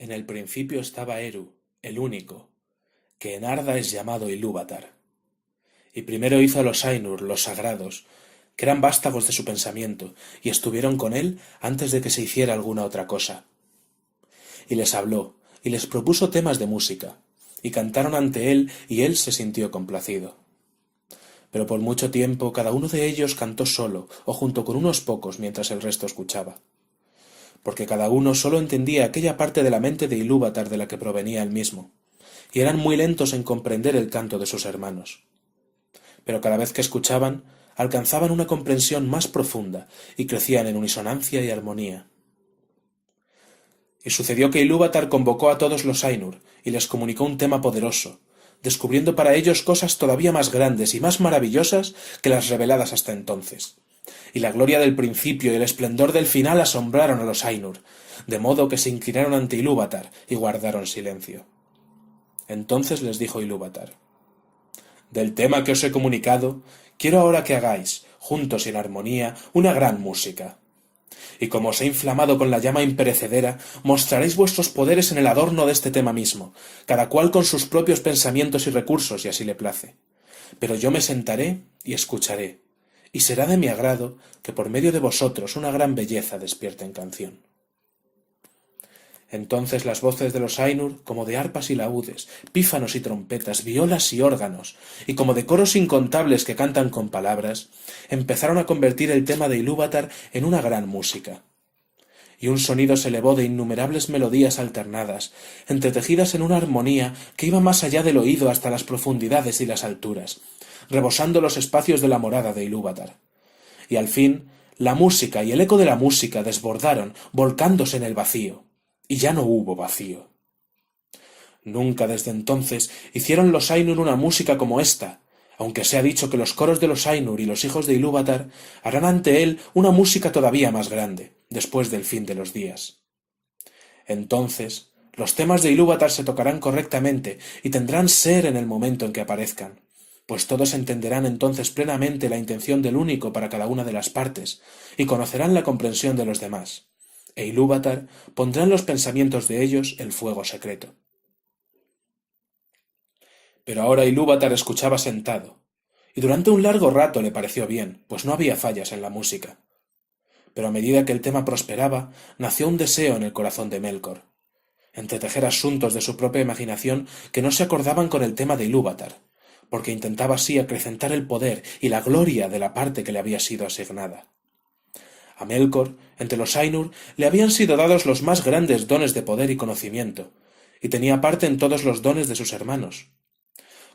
En el principio estaba Eru, el único, que en Arda es llamado Ilúvatar. Y primero hizo a los Ainur, los sagrados, que eran vástagos de su pensamiento, y estuvieron con él antes de que se hiciera alguna otra cosa. Y les habló, y les propuso temas de música, y cantaron ante él, y él se sintió complacido. Pero por mucho tiempo cada uno de ellos cantó solo, o junto con unos pocos, mientras el resto escuchaba, porque cada uno sólo entendía aquella parte de la mente de Ilúvatar de la que provenía él mismo, y eran muy lentos en comprender el canto de sus hermanos. Pero cada vez que escuchaban, alcanzaban una comprensión más profunda y crecían en unisonancia y armonía. Y sucedió que Ilúvatar convocó a todos los Ainur y les comunicó un tema poderoso, descubriendo para ellos cosas todavía más grandes y más maravillosas que las reveladas hasta entonces. Y la gloria del principio y el esplendor del final asombraron a los Ainur, de modo que se inclinaron ante Ilúvatar y guardaron silencio. Entonces les dijo Ilúvatar: «Del tema que os he comunicado, quiero ahora que hagáis, juntos y en armonía, una gran música. Y como os he inflamado con la llama imperecedera, mostraréis vuestros poderes en el adorno de este tema mismo, cada cual con sus propios pensamientos y recursos, y así le place. Pero yo me sentaré y escucharé, y será de mi agrado que por medio de vosotros una gran belleza despierte en canción». Entonces las voces de los Ainur, como de arpas y laúdes, pífanos y trompetas, violas y órganos, y como de coros incontables que cantan con palabras, empezaron a convertir el tema de Ilúvatar en una gran música. Y un sonido se elevó de innumerables melodías alternadas, entretejidas en una armonía que iba más allá del oído hasta las profundidades y las alturas, rebosando los espacios de la morada de Ilúvatar. Y al fin, la música y el eco de la música desbordaron, volcándose en el vacío. Y ya no hubo vacío. Nunca desde entonces hicieron los Ainur una música como esta, aunque se ha dicho que los coros de los Ainur y los hijos de Ilúvatar harán ante él una música todavía más grande, después del fin de los días. Entonces, los temas de Ilúvatar se tocarán correctamente y tendrán ser en el momento en que aparezcan, pues todos entenderán entonces plenamente la intención del único para cada una de las partes, y conocerán la comprensión de los demás. E Ilúvatar pondrá en los pensamientos de ellos el fuego secreto. Pero ahora Ilúvatar escuchaba sentado, y durante un largo rato le pareció bien, pues no había fallas en la música. Pero a medida que el tema prosperaba, nació un deseo en el corazón de Melkor, entretejer asuntos de su propia imaginación que no se acordaban con el tema de Ilúvatar, porque intentaba así acrecentar el poder y la gloria de la parte que le había sido asignada. A Melkor, entre los Ainur, le habían sido dados los más grandes dones de poder y conocimiento, y tenía parte en todos los dones de sus hermanos.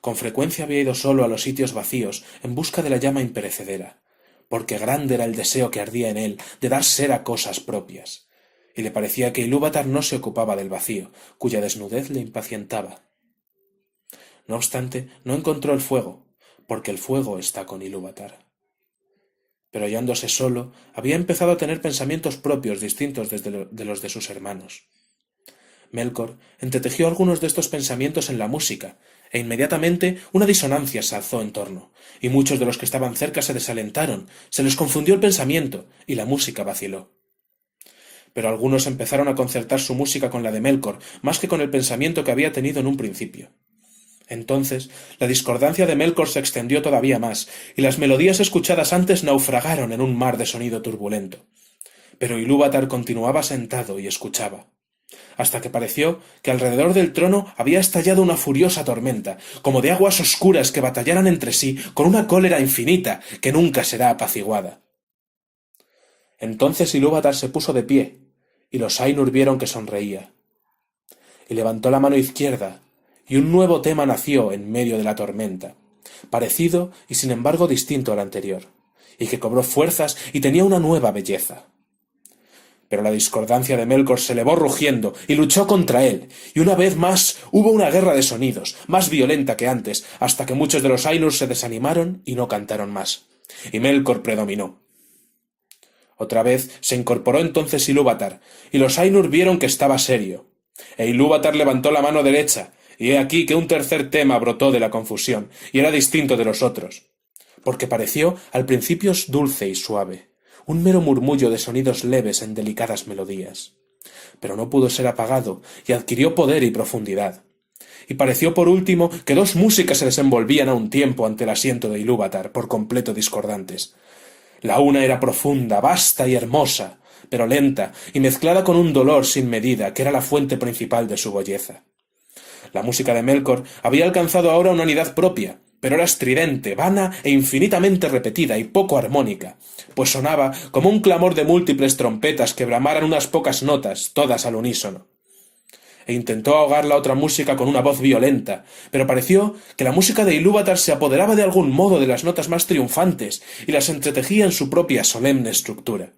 Con frecuencia había ido solo a los sitios vacíos en busca de la llama imperecedera, porque grande era el deseo que ardía en él de dar ser a cosas propias, y le parecía que Ilúvatar no se ocupaba del vacío, cuya desnudez le impacientaba. No obstante, no encontró el fuego, porque el fuego está con Ilúvatar. Pero hallándose solo, había empezado a tener pensamientos propios distintos de los de sus hermanos. Melkor entretejió algunos de estos pensamientos en la música, e inmediatamente una disonancia se alzó en torno, y muchos de los que estaban cerca se desalentaron, se les confundió el pensamiento, y la música vaciló. Pero algunos empezaron a concertar su música con la de Melkor, más que con el pensamiento que había tenido en un principio. Entonces la discordancia de Melkor se extendió todavía más, y las melodías escuchadas antes naufragaron en un mar de sonido turbulento. Pero Ilúvatar continuaba sentado y escuchaba, hasta que pareció que alrededor del trono había estallado una furiosa tormenta, como de aguas oscuras que batallaran entre sí con una cólera infinita que nunca será apaciguada. Entonces Ilúvatar se puso de pie, y los Ainur vieron que sonreía. Y levantó la mano izquierda, y un nuevo tema nació en medio de la tormenta, parecido y sin embargo distinto al anterior, y que cobró fuerzas y tenía una nueva belleza. Pero la discordancia de Melkor se elevó rugiendo y luchó contra él, y una vez más hubo una guerra de sonidos, más violenta que antes, hasta que muchos de los Ainur se desanimaron y no cantaron más, y Melkor predominó. Otra vez se incorporó entonces Ilúvatar, y los Ainur vieron que estaba serio, e Ilúvatar levantó la mano derecha, y he aquí que un tercer tema brotó de la confusión, y era distinto de los otros, porque pareció al principio dulce y suave, un mero murmullo de sonidos leves en delicadas melodías. pero no pudo ser apagado y adquirió poder y profundidad. Y pareció por último que dos músicas se desenvolvían a un tiempo ante el asiento de Ilúvatar, por completo discordantes. La una era profunda, vasta y hermosa, pero lenta y mezclada con un dolor sin medida que era la fuente principal de su belleza. La música de Melkor había alcanzado ahora una unidad propia, pero era estridente, vana e infinitamente repetida y poco armónica, pues sonaba como un clamor de múltiples trompetas que bramaran unas pocas notas, todas al unísono. E intentó ahogar la otra música con una voz violenta, pero pareció que la música de Ilúvatar se apoderaba de algún modo de las notas más triunfantes y las entretejía en su propia solemne estructura.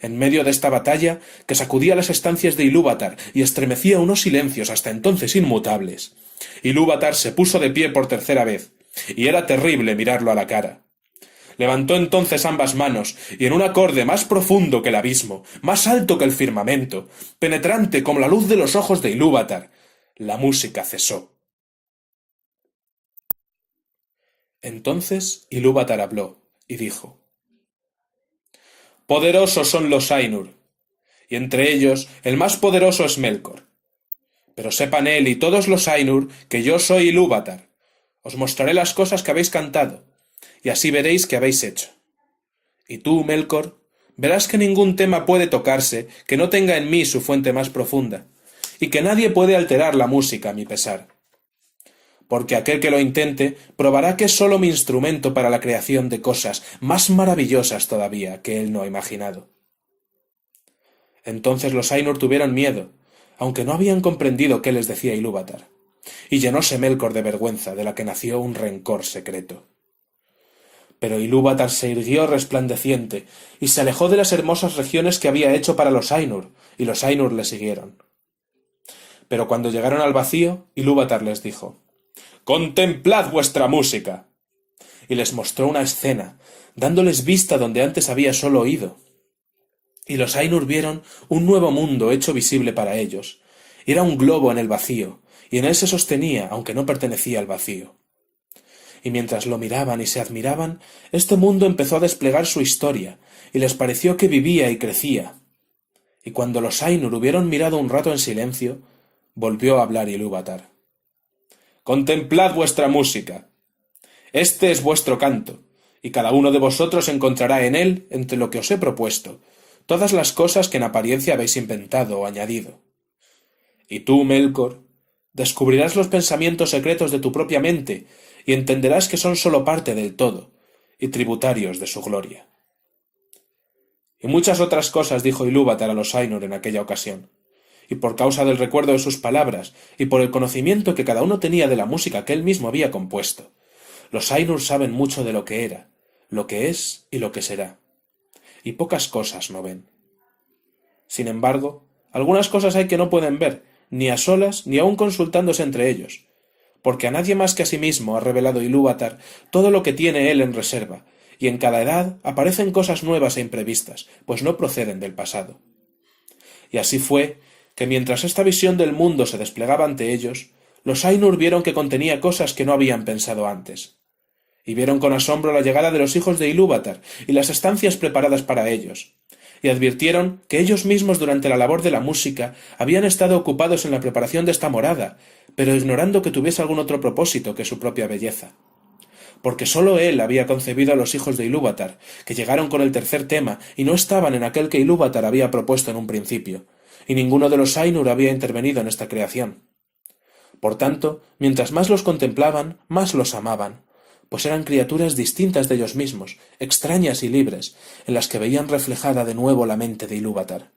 En medio de esta batalla, que sacudía las estancias de Ilúvatar y estremecía unos silencios hasta entonces inmutables, Ilúvatar se puso de pie por tercera vez, y era terrible mirarlo a la cara. Levantó entonces ambas manos, y en un acorde más profundo que el abismo, más alto que el firmamento, penetrante como la luz de los ojos de Ilúvatar, la música cesó. Entonces Ilúvatar habló, y dijo: Poderosos son los Ainur, y entre ellos el más poderoso es Melkor. Pero sepan él y todos los Ainur que yo soy Ilúvatar. Os mostraré las cosas que habéis cantado, y así veréis qué habéis hecho. Y tú, Melkor, verás que ningún tema puede tocarse que no tenga en mí su fuente más profunda, y que nadie puede alterar la música a mi pesar. Porque aquel que lo intente probará que es sólo mi instrumento para la creación de cosas más maravillosas todavía que él no ha imaginado. Entonces los Ainur tuvieron miedo, aunque no habían comprendido qué les decía Ilúvatar, y llenóse Melkor de vergüenza, de la que nació un rencor secreto. Pero Ilúvatar se irguió resplandeciente, y se alejó de las hermosas regiones que había hecho para los Ainur, y los Ainur le siguieron. Pero cuando llegaron al vacío, Ilúvatar les dijo: «¡Contemplad vuestra música!» Y les mostró una escena, dándoles vista donde antes había sólo oído. Y los Ainur vieron un nuevo mundo hecho visible para ellos. Era un globo en el vacío, y en él se sostenía, aunque no pertenecía al vacío. Y mientras lo miraban y se admiraban, este mundo empezó a desplegar su historia, y les pareció que vivía y crecía. Y cuando los Ainur hubieron mirado un rato en silencio, volvió a hablar Ilúvatar. «Contemplad vuestra música. Este es vuestro canto, y cada uno de vosotros encontrará en él, entre lo que os he propuesto, todas las cosas que en apariencia habéis inventado o añadido. Y tú, Melkor, descubrirás los pensamientos secretos de tu propia mente, y entenderás que son sólo parte del todo, y tributarios de su gloria». Y muchas otras cosas dijo Ilúvatar a los Ainur en aquella ocasión, y por causa del recuerdo de sus palabras, y por el conocimiento que cada uno tenía de la música que él mismo había compuesto, los Ainur saben mucho de lo que era, lo que es y lo que será, y pocas cosas no ven. Sin embargo, algunas cosas hay que no pueden ver, ni a solas ni aun consultándose entre ellos, porque a nadie más que a sí mismo ha revelado Ilúvatar todo lo que tiene él en reserva, y en cada edad aparecen cosas nuevas e imprevistas, pues no proceden del pasado. Y así fue que mientras esta visión del mundo se desplegaba ante ellos, los Ainur vieron que contenía cosas que no habían pensado antes, y vieron con asombro la llegada de los hijos de Ilúvatar y las estancias preparadas para ellos, y advirtieron que ellos mismos durante la labor de la música habían estado ocupados en la preparación de esta morada, pero ignorando que tuviese algún otro propósito que su propia belleza. Porque sólo él había concebido a los hijos de Ilúvatar, que llegaron con el tercer tema y no estaban en aquel que Ilúvatar había propuesto en un principio, y ninguno de los Ainur había intervenido en esta creación. Por tanto, mientras más los contemplaban, más los amaban, pues eran criaturas distintas de ellos mismos, extrañas y libres, en las que veían reflejada de nuevo la mente de Ilúvatar.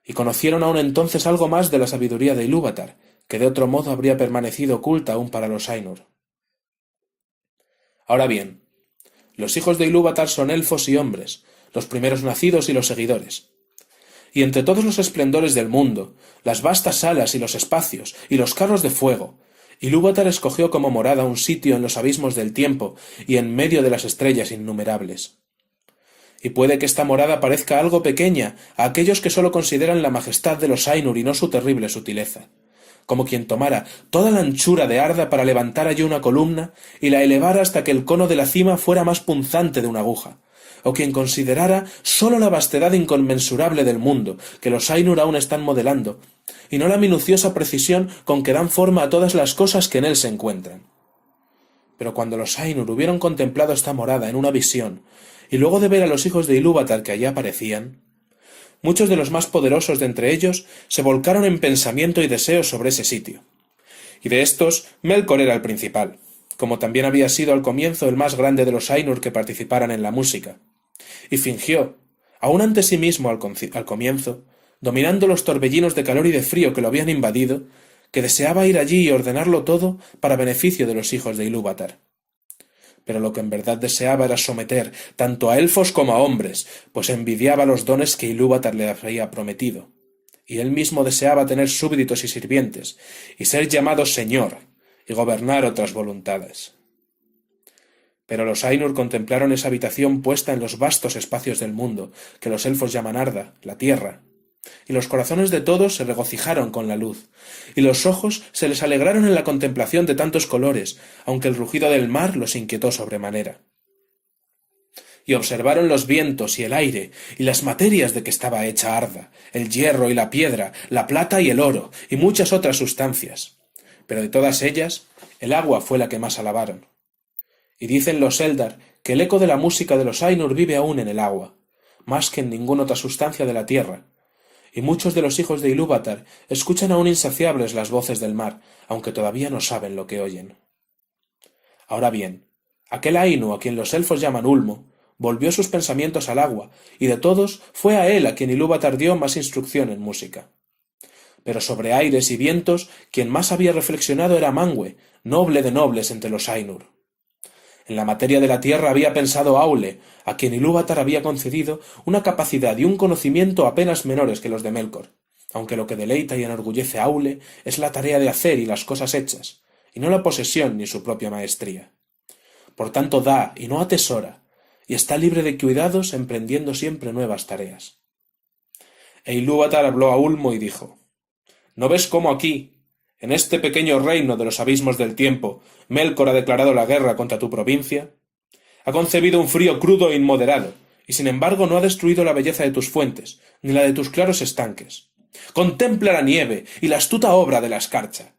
Y conocieron aún entonces algo más de la sabiduría de Ilúvatar, que de otro modo habría permanecido oculta aún para los Ainur. Ahora bien, los hijos de Ilúvatar son elfos y hombres, los primeros nacidos y los seguidores. Y entre todos los esplendores del mundo, las vastas salas y los espacios, y los carros de fuego, Ilúvatar escogió como morada un sitio en los abismos del tiempo y en medio de las estrellas innumerables. Y puede que esta morada parezca algo pequeña a aquellos que sólo consideran la majestad de los Ainur y no su terrible sutileza, como quien tomara toda la anchura de Arda para levantar allí una columna y la elevara hasta que el cono de la cima fuera más punzante de una aguja, o quien considerara sólo la vastedad inconmensurable del mundo que los Ainur aún están modelando, y no la minuciosa precisión con que dan forma a todas las cosas que en él se encuentran. Pero cuando los Ainur hubieron contemplado esta morada en una visión, y luego de ver a los hijos de Ilúvatar que allí aparecían, muchos de los más poderosos de entre ellos se volcaron en pensamiento y deseo sobre ese sitio. Y de estos, Melkor era el principal, como también había sido al comienzo el más grande de los Ainur que participaran en la música. Y fingió, aun ante sí mismo al comienzo, dominando los torbellinos de calor y de frío que lo habían invadido, que deseaba ir allí y ordenarlo todo para beneficio de los hijos de Ilúvatar. Pero lo que en verdad deseaba era someter tanto a elfos como a hombres, pues envidiaba los dones que Ilúvatar le había prometido. Y él mismo deseaba tener súbditos y sirvientes, y ser llamado señor, y gobernar otras voluntades. Pero los Ainur contemplaron esa habitación puesta en los vastos espacios del mundo, que los elfos llaman Arda, la tierra, y los corazones de todos se regocijaron con la luz, y los ojos se les alegraron en la contemplación de tantos colores, aunque el rugido del mar los inquietó sobremanera. Y observaron los vientos y el aire, y las materias de que estaba hecha Arda, el hierro y la piedra, la plata y el oro, y muchas otras sustancias. Pero de todas ellas, el agua fue la que más alabaron. Y dicen los Eldar que el eco de la música de los Ainur vive aún en el agua, más que en ninguna otra sustancia de la tierra, y muchos de los hijos de Ilúvatar escuchan aún insaciables las voces del mar, aunque todavía no saben lo que oyen. Ahora bien, aquel Ainu a quien los elfos llaman Ulmo, volvió sus pensamientos al agua, y de todos fue a él a quien Ilúvatar dio más instrucción en música. Pero sobre aires y vientos, quien más había reflexionado era Manwë, noble de nobles entre los Ainur. En la materia de la tierra había pensado Aule, a quien Ilúvatar había concedido una capacidad y un conocimiento apenas menores que los de Melkor, aunque lo que deleita y enorgullece a Aule es la tarea de hacer y las cosas hechas, y no la posesión ni su propia maestría. Por tanto da y no atesora, y está libre de cuidados emprendiendo siempre nuevas tareas. E Ilúvatar habló a Ulmo y dijo: ¿No ves cómo aquí, en este pequeño reino de los abismos del tiempo, Melkor ha declarado la guerra contra tu provincia? Ha concebido un frío crudo e inmoderado, y sin embargo no ha destruido la belleza de tus fuentes, ni la de tus claros estanques. Contempla la nieve y la astuta obra de la escarcha.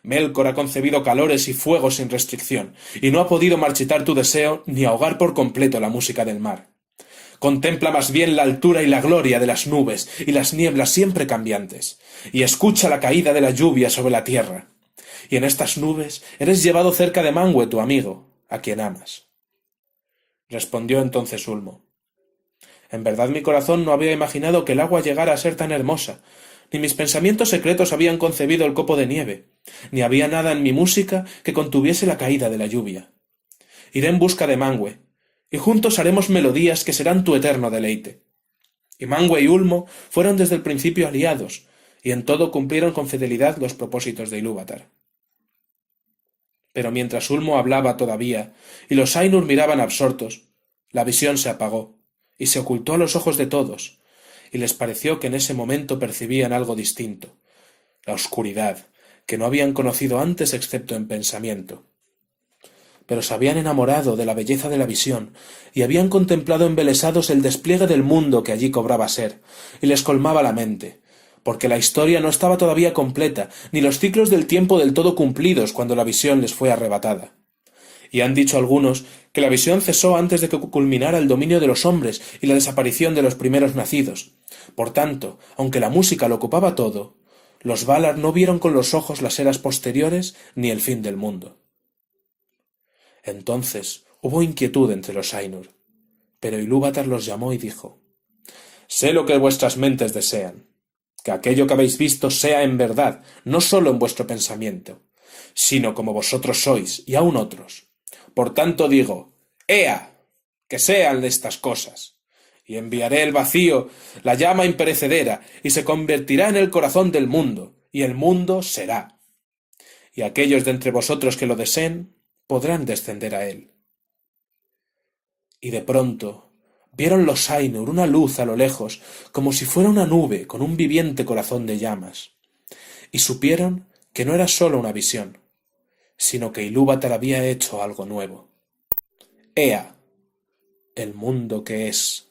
Melkor ha concebido calores y fuegos sin restricción, y no ha podido marchitar tu deseo ni ahogar por completo la música del mar. Contempla más bien la altura y la gloria de las nubes y las nieblas siempre cambiantes, y escucha la caída de la lluvia sobre la tierra. Y en estas nubes eres llevado cerca de Manwë, tu amigo, a quien amas. Respondió entonces Ulmo: En verdad mi corazón no había imaginado que el agua llegara a ser tan hermosa, ni mis pensamientos secretos habían concebido el copo de nieve, ni había nada en mi música que contuviese la caída de la lluvia. Iré en busca de Manwë, y juntos haremos melodías que serán tu eterno deleite. Y Manwë y Ulmo fueron desde el principio aliados, y en todo cumplieron con fidelidad los propósitos de Ilúvatar. Pero mientras Ulmo hablaba todavía, y los Ainur miraban absortos, la visión se apagó, y se ocultó a los ojos de todos, y les pareció que en ese momento percibían algo distinto, la oscuridad, que no habían conocido antes excepto en pensamiento. Pero se habían enamorado de la belleza de la visión, y habían contemplado embelesados el despliegue del mundo que allí cobraba ser, y les colmaba la mente, porque la historia no estaba todavía completa, ni los ciclos del tiempo del todo cumplidos cuando la visión les fue arrebatada. Y han dicho algunos que la visión cesó antes de que culminara el dominio de los hombres y la desaparición de los primeros nacidos. Por tanto, aunque la música lo ocupaba todo, los Valar no vieron con los ojos las eras posteriores ni el fin del mundo. Entonces hubo inquietud entre los Ainur, pero Ilúvatar los llamó y dijo: Sé lo que vuestras mentes desean, que aquello que habéis visto sea en verdad, no sólo en vuestro pensamiento, sino como vosotros sois, y aun otros. Por tanto digo: ¡Ea! Que sean estas cosas. Y enviaré el vacío, la llama imperecedera, y se convertirá en el corazón del mundo, y el mundo será. Y aquellos de entre vosotros que lo deseen, podrán descender a él. Y de pronto vieron los Ainur una luz a lo lejos, como si fuera una nube con un viviente corazón de llamas. y supieron que no era sólo una visión, sino que Ilúvatar había hecho algo nuevo. ¡Ea! El mundo que es.